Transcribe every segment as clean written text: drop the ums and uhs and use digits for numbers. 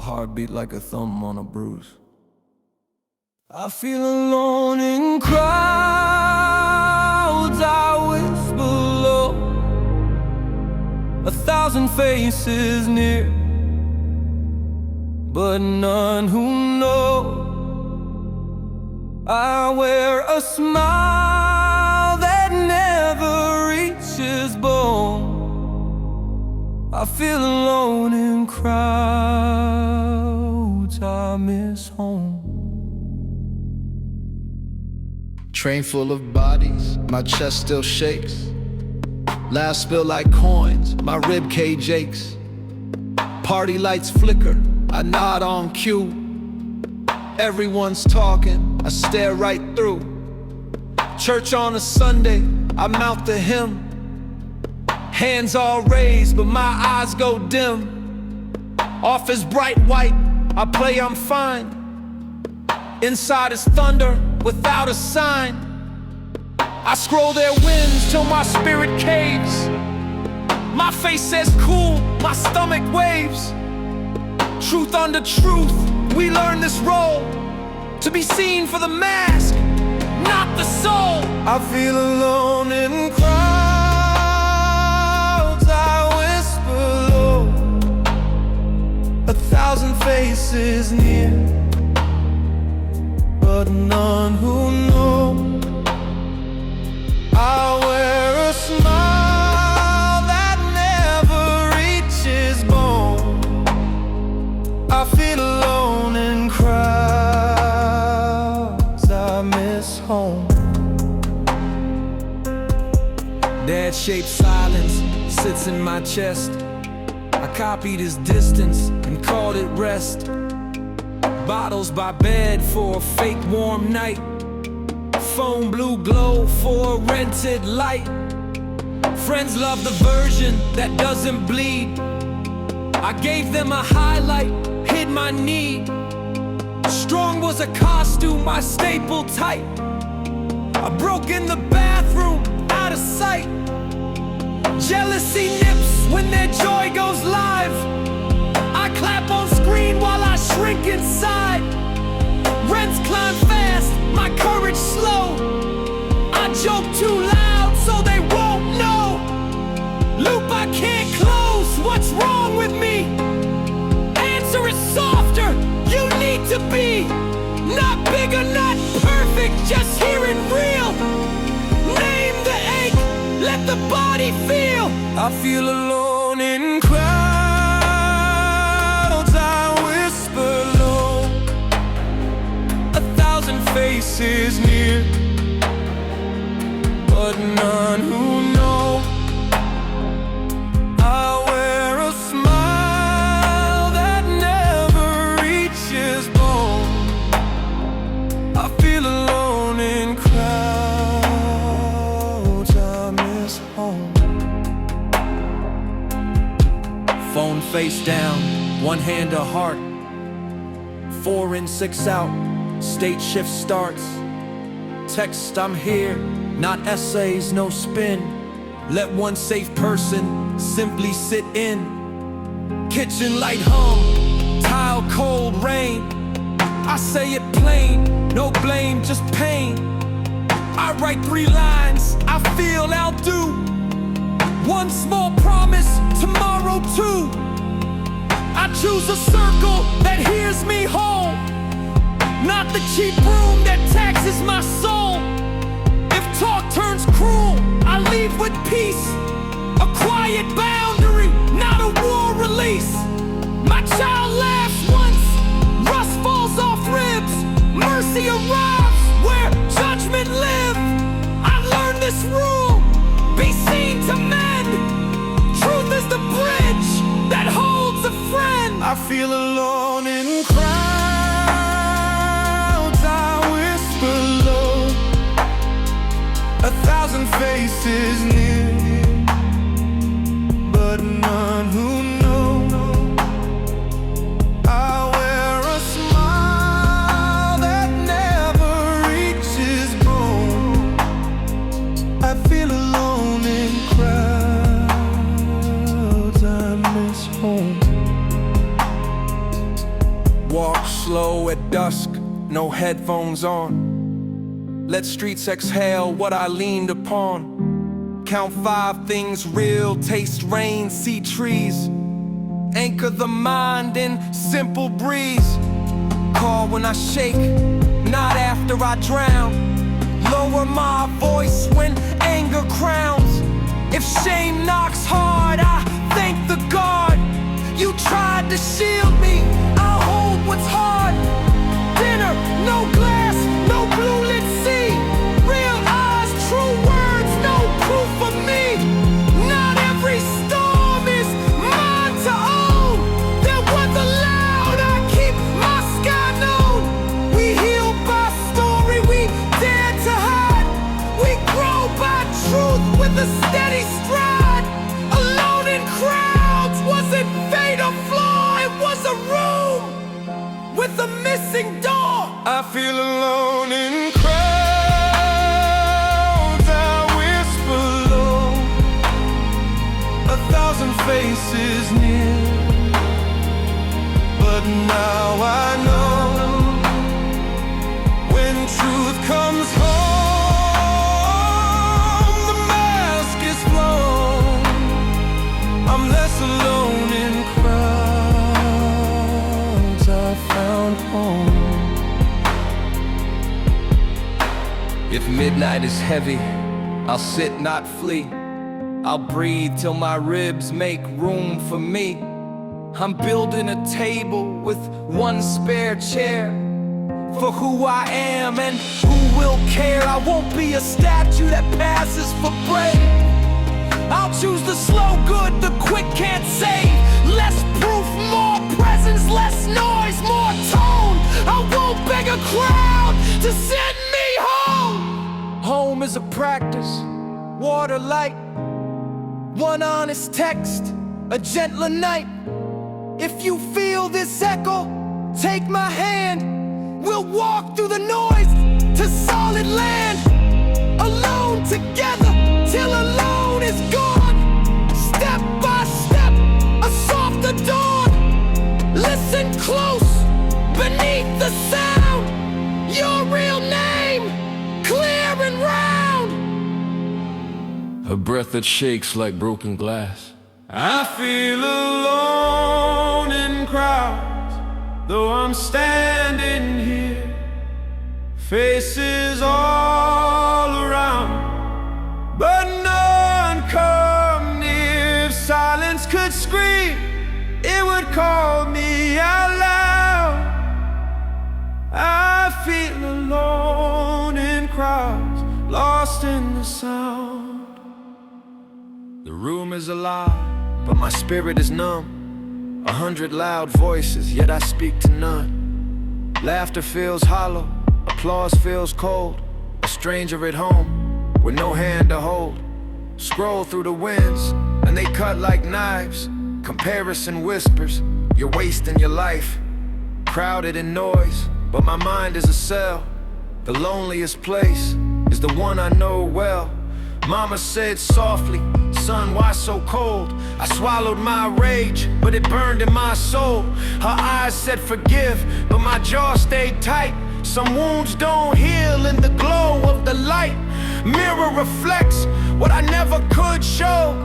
heartbeat like a thumb on a bruise. I feel alone in crowds, I whisper low, 1,000 faces near, but none who know. I wear a smile that never reaches bone. I feel alone in crowds, I miss home. Train full of bodies, my chest still shakes. Laughs spill like coins, my rib cage aches. Party lights flicker, I nod on cue. Everyone's talking, I stare right through. Church on a Sunday, I mouth the hymn. Hands all raised, but my eyes go dim. Office bright white, I play I'm fine. Inside is thunder without a sign. I scroll their winds till my spirit caves. My face says cool, my stomach waves. Truth under truth, we learn this role. To be seen for the mask, not the soul. I feel alone in crowds, I whisper low, 1,000 faces near, but none who know. I wear a smile that never reaches bone. I feel alone in crowds, I miss home. Dad-shaped silence sits in my chest. I copied his distance and called it rest. Bottles by bed for a fake warm night. Phone blue glow for a rented light. Friends love the version that doesn't bleed. I gave them a highlight, hid my need. Strong was a costume, I stapled tight. I broke in the bathroom, out of sight. Jealousy nips when their joy goes live. I clap on screen while I shrink inside. Rents climb fast, my courage slow. I joke too loud so they won't know. Loop I can't close, what's wrong with me? Answer is softer, you need to be. Not bigger, not perfect, just hearing real. Name the ache, let the body feel. I feel alone in crowds, I whisper low, 1,000 faces near, but none who know. I wear a smile that never reaches bone. I feel alone in crowds, I miss home. Phone face down, one hand to heart. 4 in, 6 out, state shift starts. Text I'm here, not essays, no spin. Let one safe person simply sit in. Kitchen light hum, tile cold rain. I say it plain, no blame, just pain. I write 3 lines, I feel I'll do. One small promise, tomorrow 2. I choose a circle that hears me whole, not the cheap room that taxes my soul. If talk turns cruel, I leave with peace. A quiet boundary, not a war release. My child laughs once, rust falls off ribs. Mercy arrives where judgment live. I learned this rule, be seen to mend. Truth is the bridge that holds a friend. I feel alone in crowds, I whisper low, 1,000 faces near, but none who know. I wear a smile that never reaches bone. I feel alone in crowds, I miss home. walk slow at dusk, no headphones on. Let streets exhale what I leaned upon. Count 5 things real, taste rain, see trees. Anchor the mind in simple breeze. Call when I shake, not after I drown. Lower my voice when anger crowns. If shame knocks hard, I thank the guard. You tried to shield me, I'll hold what's hard. Dinner, no glass, no blue lit sea. Real eyes, true words, no proof of me. Not every storm is mine to own. There was a loud, I keep my sky known. We heal by story, we dare to hide. We grow by truth with a steady stride. Alone in crowds, wasn't fate or flaw, it was a room with a missing door. I feel alone in crowds, I whisper low. 1,000 faces near, but now I know when truth comes home, the mask is blown. I'm less alone in crowds, I found home. If midnight is heavy, I'll sit, not flee. I'll breathe till my ribs make room for me. I'm building a table with one spare chair for who I am and who will care. I won't be a statue that passes for brave. I'll choose the slow good the quick can't save. Less proof, more presence, less noise, more tone. I won't beg a crowd to send me home. Home is a practice, water light, one honest text, a gentler night. If you feel this echo, take my hand. We'll walk through the noise to solid land. Alone together till alone is gone. Step by step, a softer dawn. Listen close, beneath the sound. Your real name, clear and round. A breath that shakes like broken glass. I feel alone in crowds, though I'm standing here. Faces all around, but none come near. If silence could scream, it would call me out loud. I feel alone in crowds, lost in the sound. The room is alive, but my spirit is numb. 100 loud voices, yet I speak to none. Laughter feels hollow, applause feels cold. A stranger at home, with no hand to hold. Scroll through the winds, and they cut like knives. Comparison whispers, you're wasting your life. Crowded in noise, but my mind is a cell. The loneliest place is the one I know well. Mama said softly, son, why so cold? I swallowed my rage, but it burned in my soul. Her eyes said forgive, but my jaw stayed tight. Some wounds don't heal in the glow of the light. Mirror reflects what I never could show.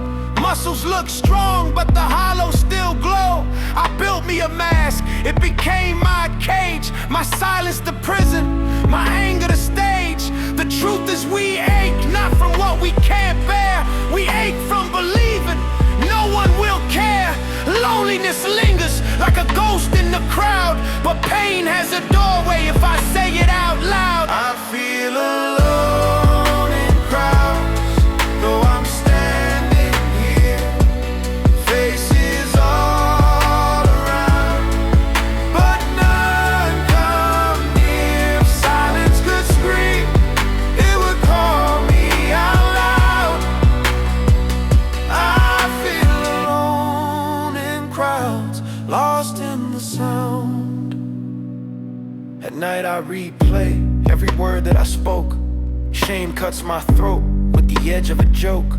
Muscles look strong, but the hollow still glow. I built me a mask, it became my cage. My silence the prison, my anger the stage. The truth is we ache, not from what we can't bear. We ache from believing no one will care. Loneliness lingers like a ghost in the crowd, but pain has a doorway if I say it out loud. I feel alone in crowds, though I'm standing here. Faces all around, but none come near. If silence could scream, it would call me out loud. I feel alone in crowds, lost in the sound. At night I replay every word that I spoke. Shame cuts my throat with the edge of a joke.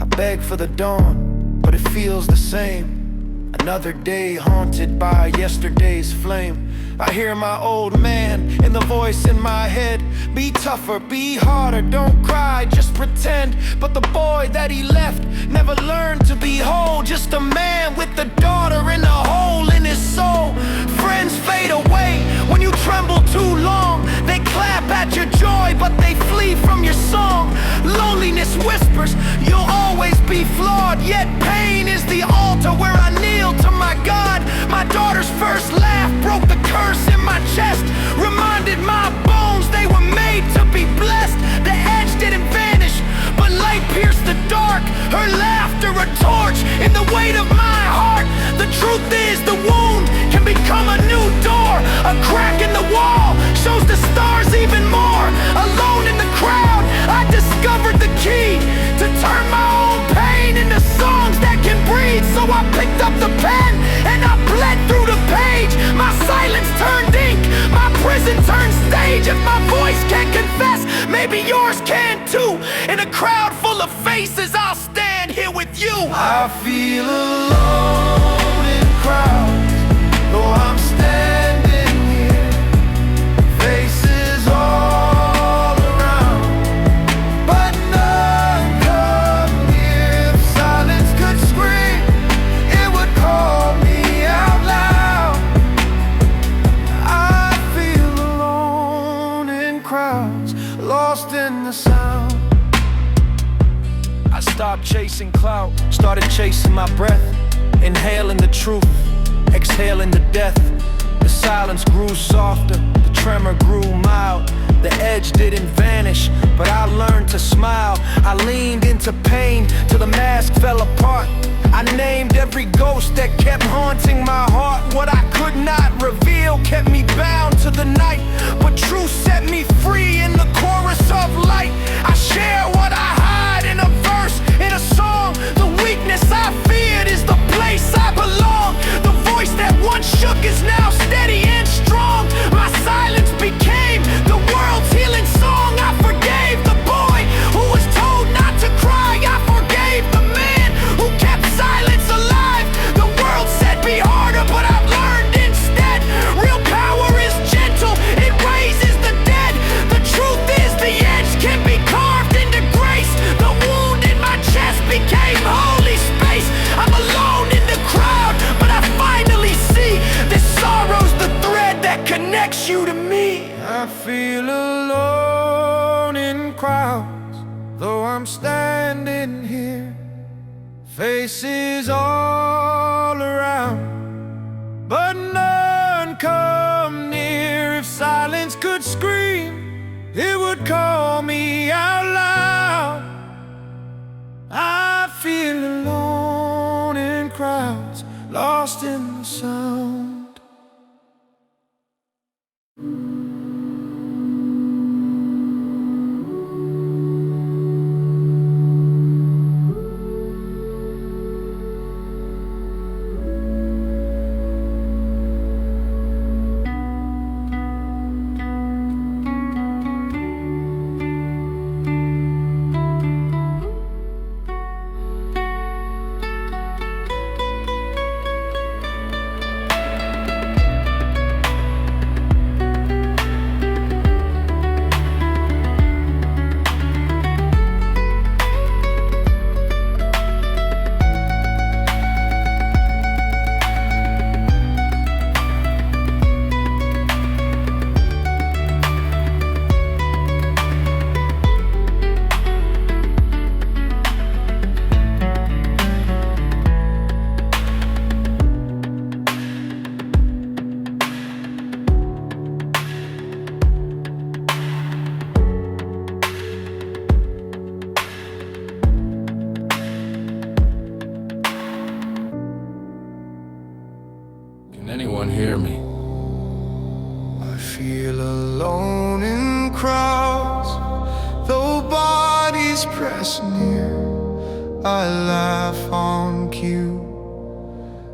I beg for the dawn, but it feels the same. Another day haunted by yesterday's flame. I hear my old man in the voice in my head. Be tougher, be harder, don't cry, just pretend. But the boy that he left never learned to be whole. Just a man with a daughter in a hole in his soul. Friends fade away when you tremble too long. They clap at your joy, but they flee from your song. Loneliness whispers, you'll always be flawed. Yet pain is the altar where I kneel to my God. My daughter's first laugh broke the curse in my chest. Reminded my bones they were made to be blessed. The edge didn't vanish, but light pierced the dark. Her laughter a torch in the weight of my heart. The truth is the wound can become a new door. A crack in the wall shows the stars even more. Alone in the crowd, I discovered the key to turn my own pain into songs that can breathe. So I picked up the pen and I bled through the page. My silence turned ink, my prison turned stage. If my voice can't confess, maybe yours can too. In a crowd full of faces, I'll stand here with you. I feel alone in crowds, though I'm standing here. Faces all around, but none come near. If silence could scream, it would call me out loud. I feel alone in crowds, lost in the sound. I stopped chasing clout, started chasing my breath. Inhaling the truth, exhaling the death. The silence grew softer, the tremor grew mild. The edge didn't vanish, but I learned to smile. I leaned into pain till the mask fell apart. I named every ghost that kept haunting my heart. What I could not reveal kept me bound to the night, but truth set me free in the chorus of light. I share what I hide in a verse, in a song. The weakness I feared is the place I belong. The voice that once shook is now steady and strong. My silence became the world's healing song. I forgave the boy who was told not to cry. I forgave the man who kept silence alive. The world said be harder, but I've learned instead. Real power is gentle, it raises the dead. The truth is the edge can be carved into grace. The wound in my chest became holy space. I'm alone in the crowd, but I finally see this sorrow's the thread that connects you to me. I feel alone in crowds, though I'm standing here. Faces all around, but none come near. If silence could scream, it would call me out loud. I feel alone in crowds, lost in the sound. Can anyone hear me? I feel alone in crowds, though bodies press near. I laugh on cue,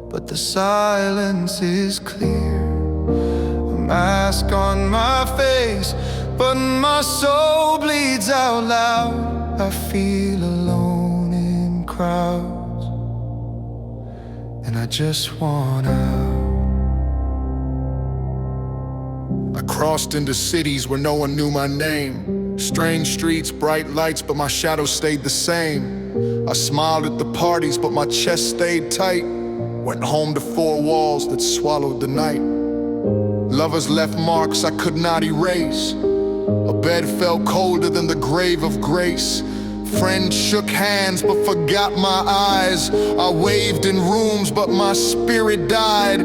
but the silence is clear. A mask on my face, but my soul bleeds out loud. I feel alone in crowds, and I just want out. I crossed into cities where no one knew my name. Strange streets, bright lights, but my shadow stayed the same. I smiled at the parties, but my chest stayed tight. Went home to four walls that swallowed the night. Lovers left marks I could not erase. A bed felt colder than the grave of grace. Friends shook hands but forgot my eyes. I waved in rooms but my spirit died.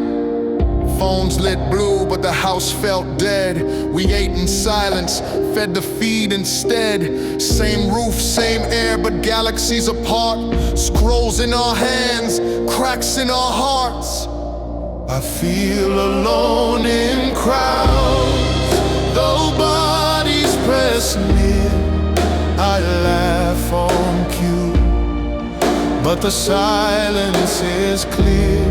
Phones lit blue but the house felt dead. We ate in silence, fed the feed instead. Same roof, same air but galaxies apart. Scrolls in our hands, cracks in our hearts. I feel alone in crowds, though bodies press near. I laugh on cue, but the silence is clear.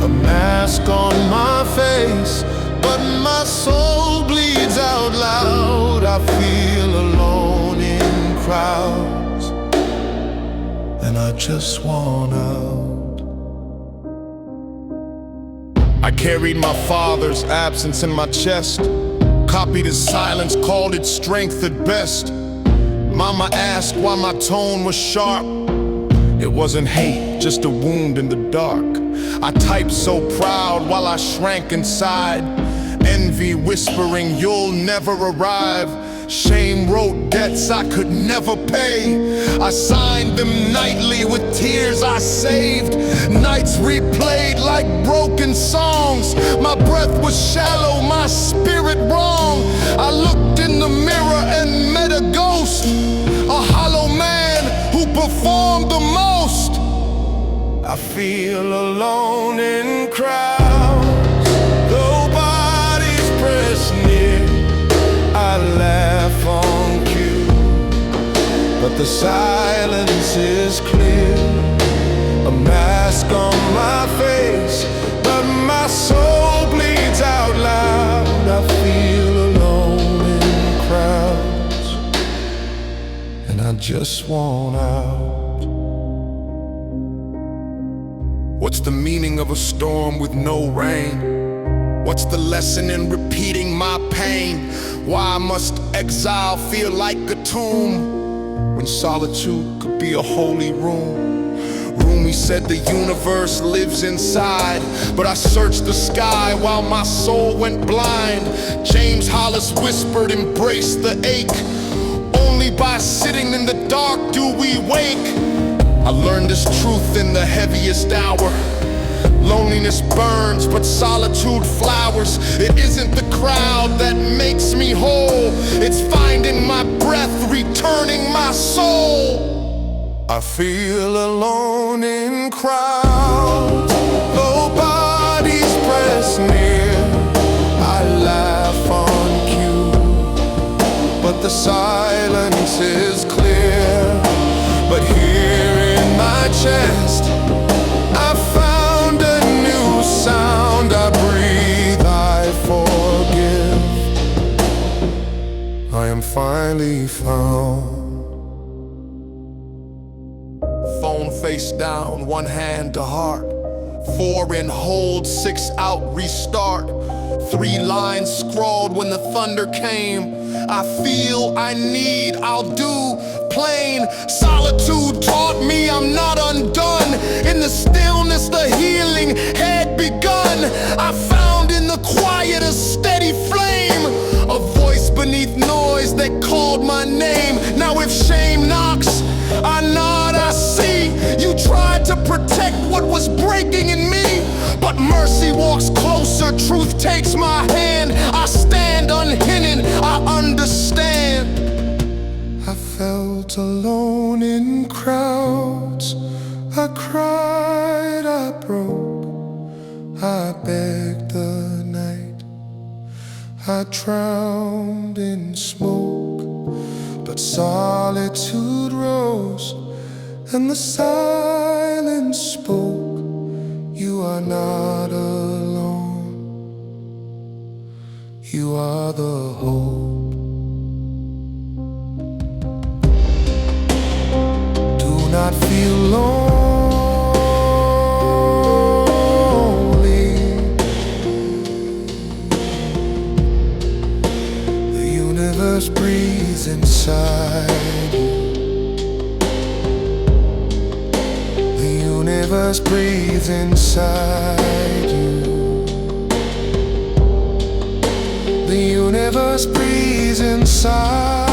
A mask on my face, but my soul bleeds out loud. I feel alone in crowds, and I just want out. I carried my father's absence in my chest, copied his silence, called it strength at best. Mama asked why my tone was sharp. It wasn't hate, just a wound in the dark. I typed so proud while I shrank inside. Envy whispering, you'll never arrive. Shame wrote debts I could never pay. I signed them nightly with tears I saved. Nights replayed like broken songs. My breath was shallow, my spirit wrong. I looked in the mirror and met a ghost, a hollow man who performed the most. I feel alone in crowds, though bodies press near. I laugh on cue, but the silence is clear. A mask on my face, but my soul bleeds out loud. I feel alone in crowds, and I just want out. What's the meaning of a storm with no rain? What's the lesson in repeating my pain? Why must exile feel like a tomb when solitude could be a holy room? Rumi said the universe lives inside, but I searched the sky while my soul went blind. James Hollis whispered, embrace the ache. Only by sitting in the dark do we wake. I learned this truth in the heaviest hour. Loneliness burns, but solitude flowers. It isn't the crowd that makes me whole. It's finding my breath, returning my soul. I feel alone in crowds, though bodies press near. I laugh on cue, but the silence is clear. But here in my chest, I found a new sound. I breathe, I forgive. I am finally found. Phone face down, one hand to heart. 4 in hold, 6 out, restart. 3 lines scrawled when the thunder came. I feel, I need, I'll do. Plain solitude taught me I'm not undone. In the stillness the healing had begun. I found in the quiet a steady flame, a voice beneath noise that called my name. Now if shame knocks, I nod, I see. You tried to protect what was breaking in me, but mercy walks closer, truth takes my hand. I stand unhidden, I understand. I felt alone in crowds. I cried, I broke. I begged the night. I drowned in smoke. But solitude rose, and the silence spoke. You are not alone. You are the hope. Not feel lonely. universe breathes inside you. The universe breathes inside you. The universe breathes inside.